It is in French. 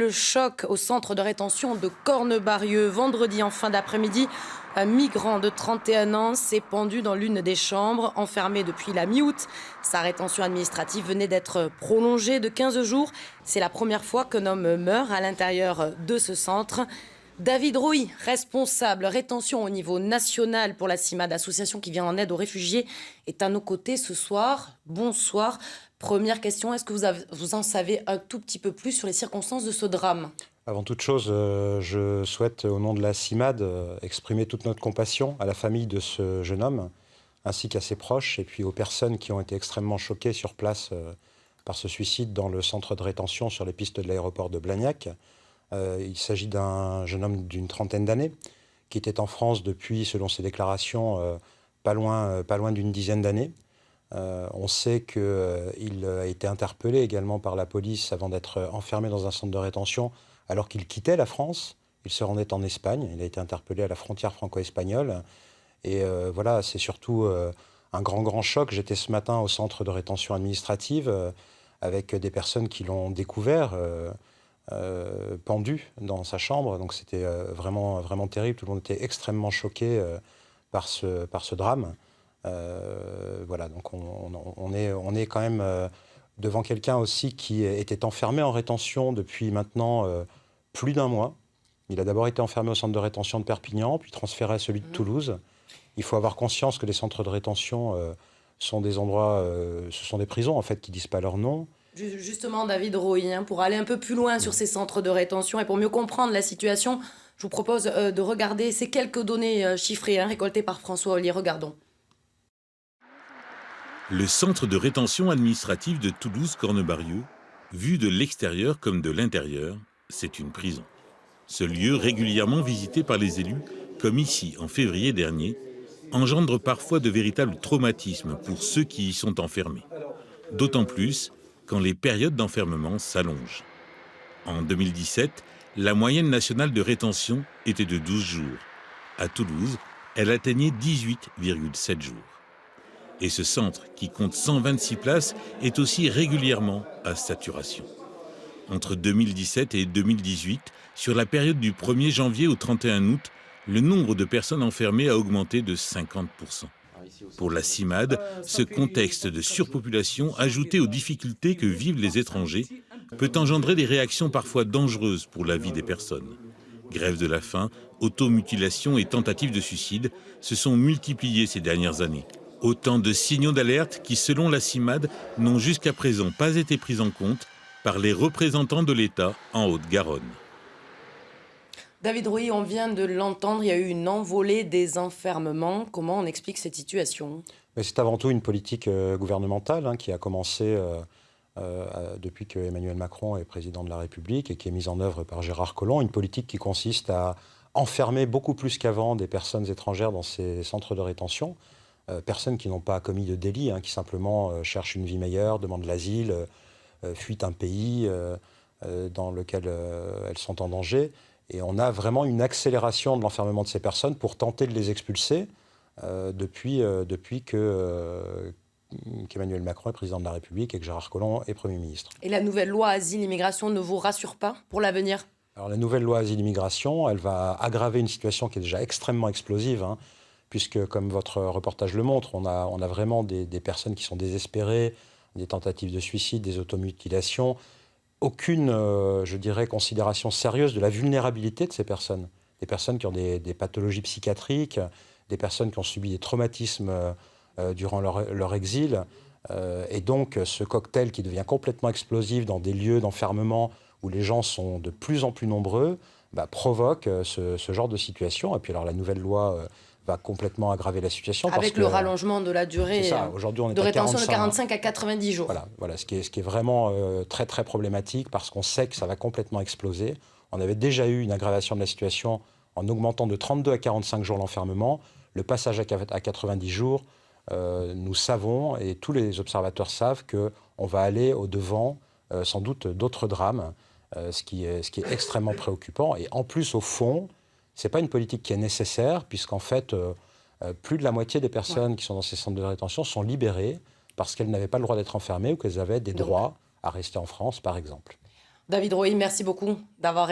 Le choc au centre de rétention de Cornebarieux. Vendredi en fin d'après-midi, un migrant de 31 ans s'est pendu dans l'une des chambres, enfermé depuis la mi-août. Sa rétention administrative venait d'être prolongée de 15 jours. C'est la première fois qu'un homme meurt à l'intérieur de ce centre. David Rouy, responsable rétention au niveau national pour la CIMAD, association qui vient en aide aux réfugiés, est à nos côtés ce soir. Bonsoir. Première question, est-ce que vous en savez un tout petit peu plus sur les circonstances de ce drame ? Avant toute chose, je souhaite, au nom de la CIMAD, exprimer toute notre compassion à la famille de ce jeune homme, ainsi qu'à ses proches, et puis aux personnes qui ont été extrêmement choquées sur place par ce suicide dans le centre de rétention sur les pistes de l'aéroport de Blagnac. Il s'agit d'un jeune homme d'une trentaine d'années, qui était en France depuis, selon ses déclarations, pas loin d'une dizaine d'années. On sait qu'il a été interpellé également par la police avant d'être enfermé dans un centre de rétention alors qu'il quittait la France. Il se rendait en Espagne. Il a été interpellé à la frontière franco-espagnole. Et voilà, c'est surtout un grand choc. J'étais ce matin au centre de rétention administrative avec des personnes qui l'ont découvert pendu dans sa chambre. Donc c'était vraiment terrible. Tout le monde était extrêmement choqué par ce drame. Voilà, donc on est quand même devant quelqu'un aussi qui était enfermé en rétention depuis maintenant plus d'un mois. Il a d'abord été enfermé au centre de rétention de Perpignan, puis transféré à celui de Toulouse. Il faut avoir conscience que les centres de rétention sont des endroits, ce sont des prisons en fait qui disent pas leur nom. Justement, David Rouy, pour aller un peu plus loin sur ces centres de rétention et pour mieux comprendre la situation, je vous propose de regarder ces quelques données chiffrées récoltées par François Ollier. Regardons. Le centre de rétention administrative de Toulouse-Cornebarieux, vu de l'extérieur comme de l'intérieur, c'est une prison. Ce lieu, régulièrement visité par les élus, comme ici en février dernier, engendre parfois de véritables traumatismes pour ceux qui y sont enfermés. D'autant plus quand les périodes d'enfermement s'allongent. En 2017, la moyenne nationale de rétention était de 12 jours. À Toulouse, elle atteignait 18,7 jours. Et ce centre, qui compte 126 places, est aussi régulièrement à saturation. Entre 2017 et 2018, sur la période du 1er janvier au 31 août, le nombre de personnes enfermées a augmenté de 50%. Pour la CIMAD, ce contexte de surpopulation, ajouté aux difficultés que vivent les étrangers, peut engendrer des réactions parfois dangereuses pour la vie des personnes. Grève de la faim, automutilation et tentatives de suicide se sont multipliées ces dernières années. Autant de signaux d'alerte qui, selon la CIMAD, n'ont jusqu'à présent pas été pris en compte par les représentants de l'État en Haute-Garonne. David Rouy, on vient de l'entendre, il y a eu une envolée des enfermements. Comment on explique cette situation ? C'est avant tout une politique gouvernementale qui a commencé depuis que Emmanuel Macron est président de la République et qui est mise en œuvre par Gérard Collomb. Une politique qui consiste à enfermer beaucoup plus qu'avant des personnes étrangères dans ces centres de rétention. Personnes qui n'ont pas commis de délit, qui simplement cherchent une vie meilleure, demandent l'asile, fuient un pays dans lequel elles sont en danger. Et on a vraiment une accélération de l'enfermement de ces personnes pour tenter de les expulser depuis qu'Emmanuel Macron est président de la République et que Gérard Collomb est Premier ministre. Et la nouvelle loi Asile-Immigration ne vous rassure pas pour l'avenir ? Alors la nouvelle loi Asile-Immigration, elle va aggraver une situation qui est déjà extrêmement explosive, puisque, comme votre reportage le montre, on a vraiment des personnes qui sont désespérées, des tentatives de suicide, des automutilations. Aucune, je dirais, considération sérieuse de la vulnérabilité de ces personnes. Des personnes qui ont des pathologies psychiatriques, des personnes qui ont subi des traumatismes durant leur exil. Et donc, ce cocktail qui devient complètement explosif dans des lieux d'enfermement où les gens sont de plus en plus nombreux, provoque ce genre de situation. Et puis alors, la nouvelle loi va complètement aggraver la situation. Avec le rallongement de la durée de rétention de 45 à 90 jours. Voilà ce qui est vraiment très problématique parce qu'on sait que ça va complètement exploser. On avait déjà eu une aggravation de la situation en augmentant de 32 à 45 jours l'enfermement. Le passage à 90 jours, nous savons, et tous les observateurs savent, qu'on va aller au-devant sans doute d'autres drames, ce qui est extrêmement préoccupant. Et en plus, au fond, ce n'est pas une politique qui est nécessaire, puisqu'en fait, plus de la moitié des personnes qui sont dans ces centres de rétention sont libérées parce qu'elles n'avaient pas le droit d'être enfermées ou qu'elles avaient des droits à rester en France, par exemple. David Roy, merci beaucoup d'avoir